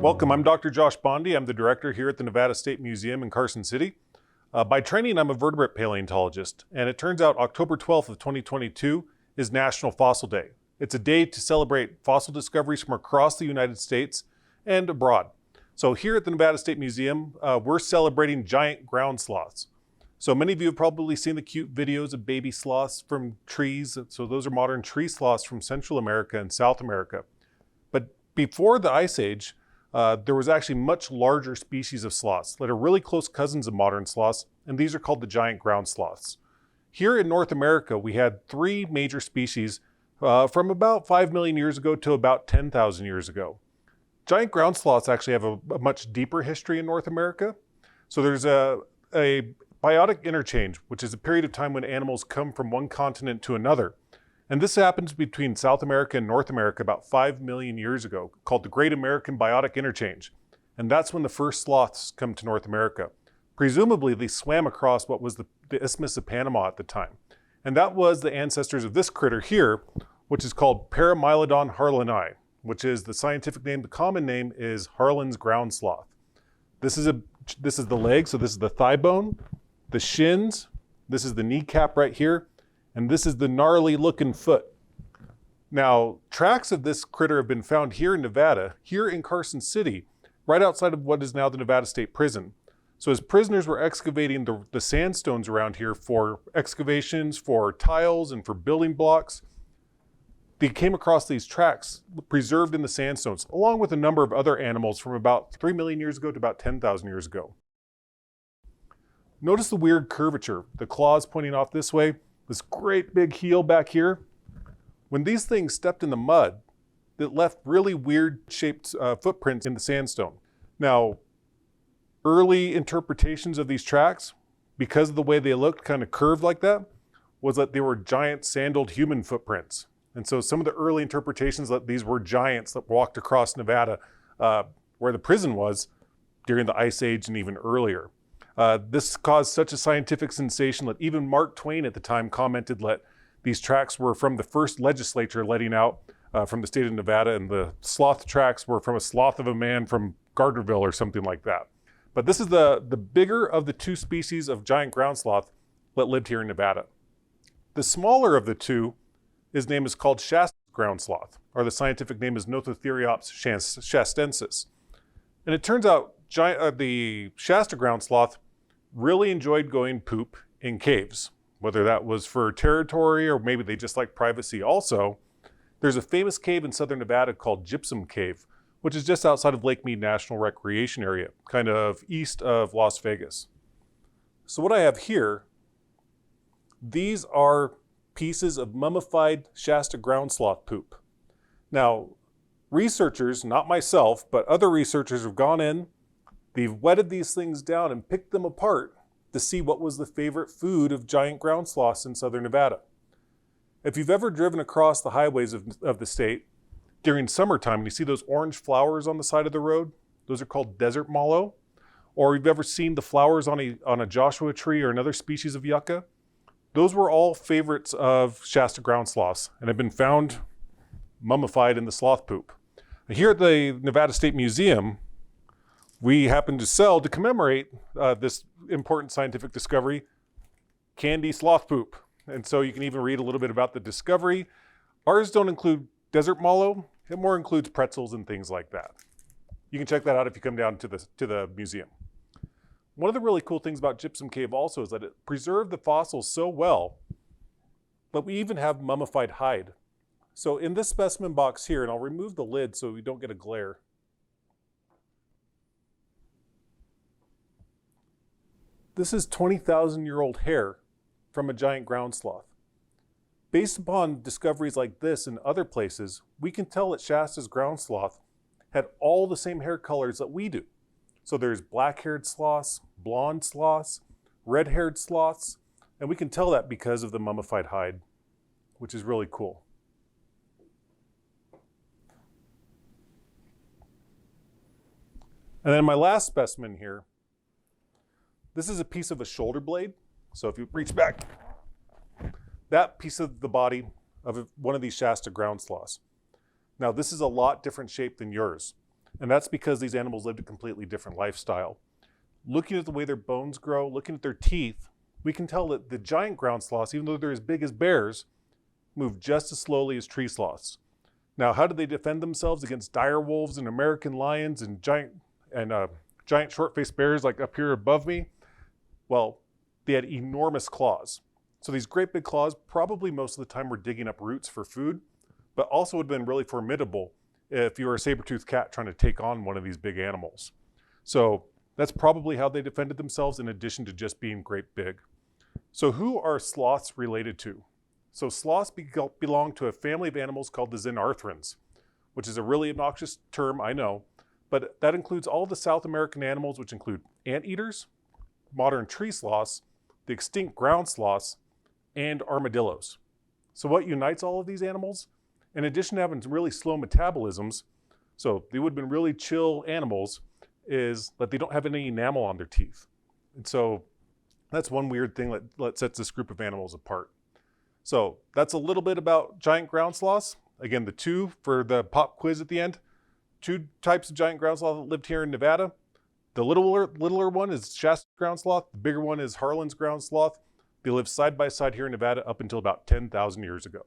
Welcome, I'm Dr. Josh Bonde. I'm the director here at the Nevada State Museum in Carson City. By training, I'm a vertebrate paleontologist, and it turns out October 12th of 2022 is National Fossil Day. It's a day to celebrate fossil discoveries from across the United States and abroad. So here at the Nevada State Museum, we're celebrating giant ground sloths. So many of you have probably seen the cute videos of baby sloths from trees. So those are modern tree sloths from Central America and South America. But before the Ice Age, there was actually much larger species of sloths that are really close cousins of modern sloths, and these are called the giant ground sloths. Here in North America, we had three major species from about 5 million years ago to about 10,000 years ago. Giant ground sloths actually have a much deeper history in North America. So there's a biotic interchange, which is a period of time when animals come from one continent to another. And this happens between South America and North America about 5 million years ago, called the Great American Biotic Interchange. And that's when the first sloths come to North America. Presumably, they swam across what was the Isthmus of Panama at the time. And that was the ancestors of this critter here, which is called Paramylodon harlani, which is the scientific name. The common name is Harlan's ground sloth. This is the leg, so this is the thigh bone, the shins, this is the kneecap right here, and this is the gnarly looking foot. Now, tracks of this critter have been found here in Nevada, here in Carson City, right outside of what is now the Nevada State Prison. So as prisoners were excavating the sandstones around here for excavations, for tiles, and for building blocks, they came across these tracks preserved in the sandstones, along with a number of other animals from about 3 million years ago to about 10,000 years ago. Notice the weird curvature, the claws pointing off this way, this great big heel back here. When these things stepped in the mud, it left really weird shaped footprints in the sandstone. Now, early interpretations of these tracks, because of the way they looked kind of curved like that, was that they were giant sandaled human footprints. And so some of the early interpretations that these were giants that walked across Nevada, where the prison was during the Ice Age and even earlier. This caused such a scientific sensation that even Mark Twain at the time commented that these tracks were from the first legislature letting out from the state of Nevada, and the sloth tracks were from a sloth of a man from Gardnerville or something like that. But this is the bigger of the two species of giant ground sloth that lived here in Nevada. The smaller of the two, his name is called Shasta Ground Sloth, or the scientific name is Nothotheriops shastensis. And it turns out the Shasta Ground Sloth really enjoyed going poop in caves, whether that was for territory or maybe they just like privacy. Also, there's a famous cave in southern Nevada called Gypsum Cave, which is just outside of Lake Mead National Recreation Area, kind of east of Las Vegas. So what I have here, these are pieces of mummified Shasta Ground Sloth poop. Now, researchers, not myself, but other researchers have gone in, they've wetted these things down and picked them apart to see what was the favorite food of giant ground sloths in southern Nevada. If you've ever driven across the highways of the state during summertime and you see those orange flowers on the side of the road, those are called desert mallow. Or you've ever seen the flowers on a Joshua tree or another species of yucca, those were all favorites of Shasta ground sloths and have been found mummified in the sloth poop. Here at the Nevada State Museum, we happen to sell, to commemorate this important scientific discovery, candy sloth poop. And so you can even read a little bit about the discovery. Ours don't include desert mallow. It more includes pretzels and things like that. You can check that out if you come down to the museum. One of the really cool things about Gypsum Cave also is that it preserved the fossils so well that we even have mummified hide. So in this specimen box here, and I'll remove the lid so we don't get a glare. This is 20,000-year-old hair from a giant ground sloth. Based upon discoveries like this in other places, we can tell that Shasta's ground sloth had all the same hair colors that we do. So there's black-haired sloths, blonde sloths, red-haired sloths, and we can tell that because of the mummified hide, which is really cool. And then my last specimen here, this is a piece of a shoulder blade. So if you reach back, that piece of the body of one of these Shasta ground sloths. Now this is a lot different shape than yours. And that's because these animals lived a completely different lifestyle. Looking at the way their bones grow, looking at their teeth, we can tell that the giant ground sloths, even though they're as big as bears, move just as slowly as tree sloths. Now, how do they defend themselves against dire wolves and American lions and giant short-faced bears like up here above me? Well, they had enormous claws. So these great big claws probably most of the time were digging up roots for food, but also would have been really formidable if you were a saber-toothed cat trying to take on one of these big animals. So that's probably how they defended themselves in addition to just being great big. So who are sloths related to? So sloths belong to a family of animals called the xenarthrans, which is a really obnoxious term, I know, but that includes all the South American animals, which include anteaters, modern tree sloths, the extinct ground sloths, and armadillos. So what unites all of these animals? In addition to having really slow metabolisms, so they would have been really chill animals, is that they don't have any enamel on their teeth. And so that's one weird thing that sets this group of animals apart. So that's a little bit about giant ground sloths. Again, the two for the pop quiz at the end. Two types of giant ground sloth that lived here in Nevada. The littler one is Shasta Ground Sloth. The bigger one is Harlan's Ground Sloth. They lived side by side here in Nevada up until about 10,000 years ago.